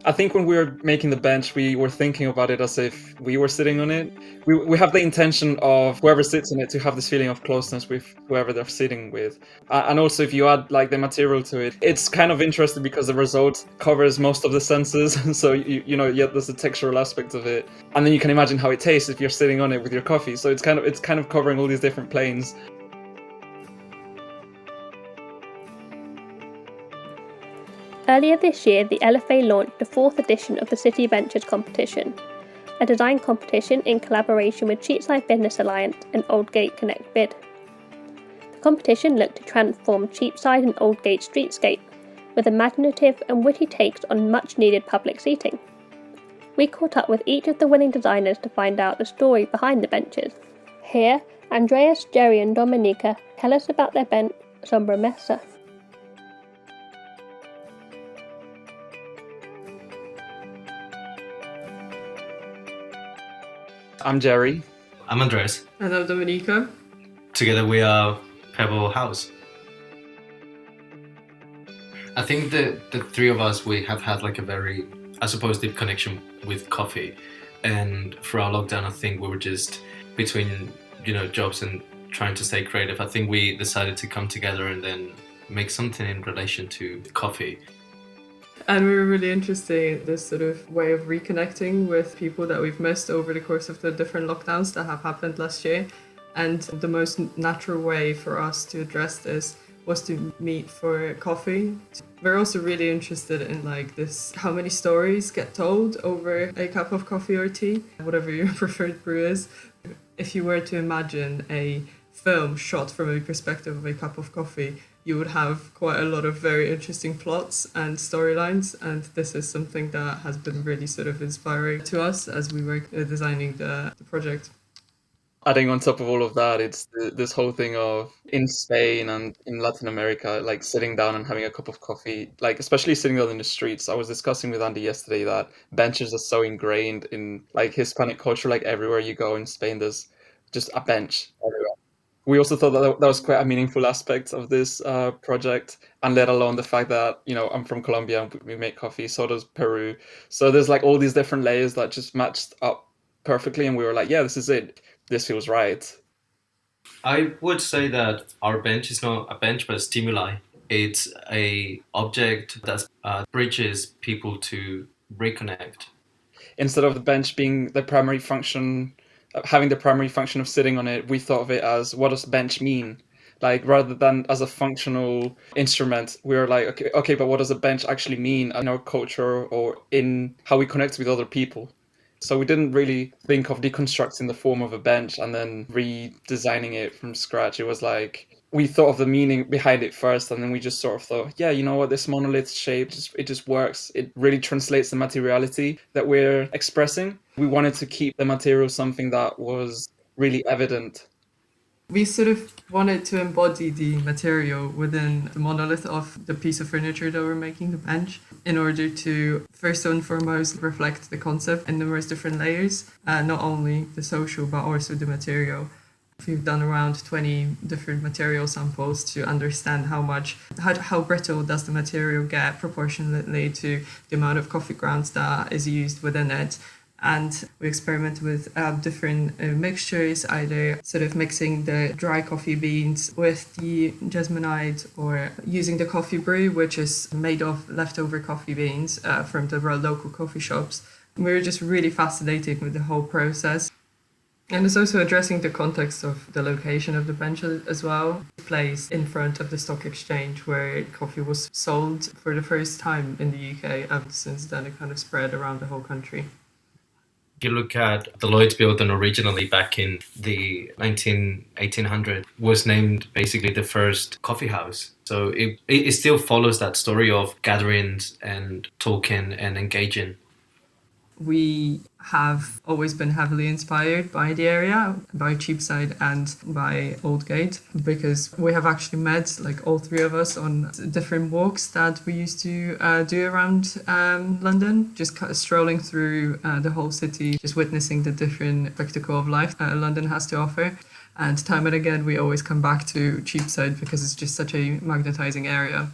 I think when we were making the bench, we were thinking about it as if we were sitting on it. We have the intention of whoever sits on it to have this feeling of closeness with whoever they're sitting with. And also, if you add like the material to it, it's kind of interesting because the result covers most of the senses. So yeah, there's the textural aspect of it, and then you can imagine how it tastes if you're sitting on it with your coffee. So it's kind of covering all these different planes. Earlier this year, the LFA launched the 4th edition of the City Ventures competition, a design competition in collaboration with Cheapside Business Alliance and Aldgate Connect Bid. The competition looked to transform Cheapside and Aldgate streetscape with imaginative and witty takes on much-needed public seating. We caught up with each of the winning designers to find out the story behind the benches. Here, Andreas, Jerry and Dominika tell us about their bench, Sobremesa. I'm Jerry. I'm Andres. And I'm Dominika. Together we are Pebble Haus. I think the three of us, we have had like a very, I suppose, deep connection with coffee. And for our lockdown, I think we were just between, jobs and trying to stay creative. I think we decided to come together and then make something in relation to coffee. And we were really interested in this sort of way of reconnecting with people that we've missed over the course of the different lockdowns that have happened last year. And the most natural way for us to address this was to meet for coffee. We're also really interested in how many stories get told over a cup of coffee or tea, whatever your preferred brew is. If you were to imagine a film shot from a perspective of a cup of coffee, you would have quite a lot of very interesting plots and storylines, and this is something that has been really sort of inspiring to us as we were designing the project. Adding on top of all of that, it's this whole thing of in Spain and in Latin America, like sitting down and having a cup of coffee, like especially sitting out in the streets. I was discussing with Andy yesterday that benches are so ingrained in like Hispanic culture, like everywhere you go in Spain, there's just a bench everywhere. We also thought that was quite a meaningful aspect of this project, and let alone the fact that, I'm from Colombia and we make coffee, so does Peru. So there's like all these different layers that just matched up perfectly, and we were like, yeah, this is it. This feels right. I would say that our bench is not a bench, but a stimuli. It's a object that bridges people to reconnect. Instead of the bench being the primary function, having the primary function of sitting on it, we thought of it as, what does bench mean? Like, rather than as a functional instrument, we were like, okay, but what does a bench actually mean in our culture or in how we connect with other people? So we didn't really think of deconstructing the form of a bench and then redesigning it from scratch. It was like, we thought of the meaning behind it first, and then we just sort of thought, yeah, you know what, this monolith shape, it just works. It really translates the materiality that we're expressing. We wanted to keep the material something that was really evident. We sort of wanted to embody the material within the monolith of the piece of furniture that we're making, the bench, in order to first and foremost reflect the concept in numerous different layers, not only the social but also the material. We've done around 20 different material samples to understand how brittle does the material get proportionately to the amount of coffee grounds that is used within it. And we experiment with different mixtures, either sort of mixing the dry coffee beans with the jesmonite, or using the coffee brew, which is made of leftover coffee beans from the local coffee shops. We were just really fascinated with the whole process. And it's also addressing the context of the location of the bench as well. Placed in front of the stock exchange where coffee was sold for the first time in the UK, and since then it kind of spread around the whole country. You look at the Lloyd's building originally back in the 1800, was named basically the first coffee house. So it still follows that story of gatherings and talking and engaging. We have always been heavily inspired by the area, by Cheapside and by Aldgate, because we have actually met, like all three of us, on different walks that we used to do around London, just strolling through the whole city, just witnessing the different spectacle of life London has to offer. And time and again, we always come back to Cheapside because it's just such a magnetizing area.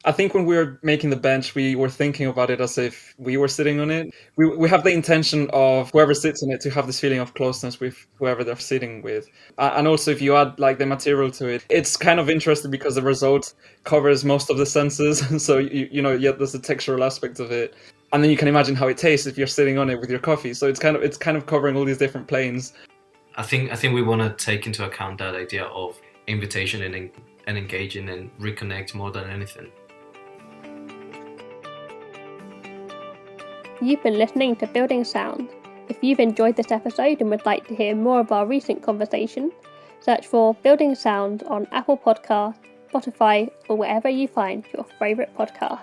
I think when we were making the bench, we were thinking about it as if we were sitting on it. We have the intention of whoever sits on it to have this feeling of closeness with whoever they're sitting with. And also, if you add like the material to it, it's kind of interesting because the result covers most of the senses. So yet there's the textural aspect of it, and then you can imagine how it tastes if you're sitting on it with your coffee. So it's kind of covering all these different planes. I think we want to take into account that idea of invitation and engaging and reconnect more than anything. You've been listening to Building Sound. If you've enjoyed this episode and would like to hear more of our recent conversation, search for Building Sound on Apple Podcasts, Spotify, or wherever you find your favourite podcast.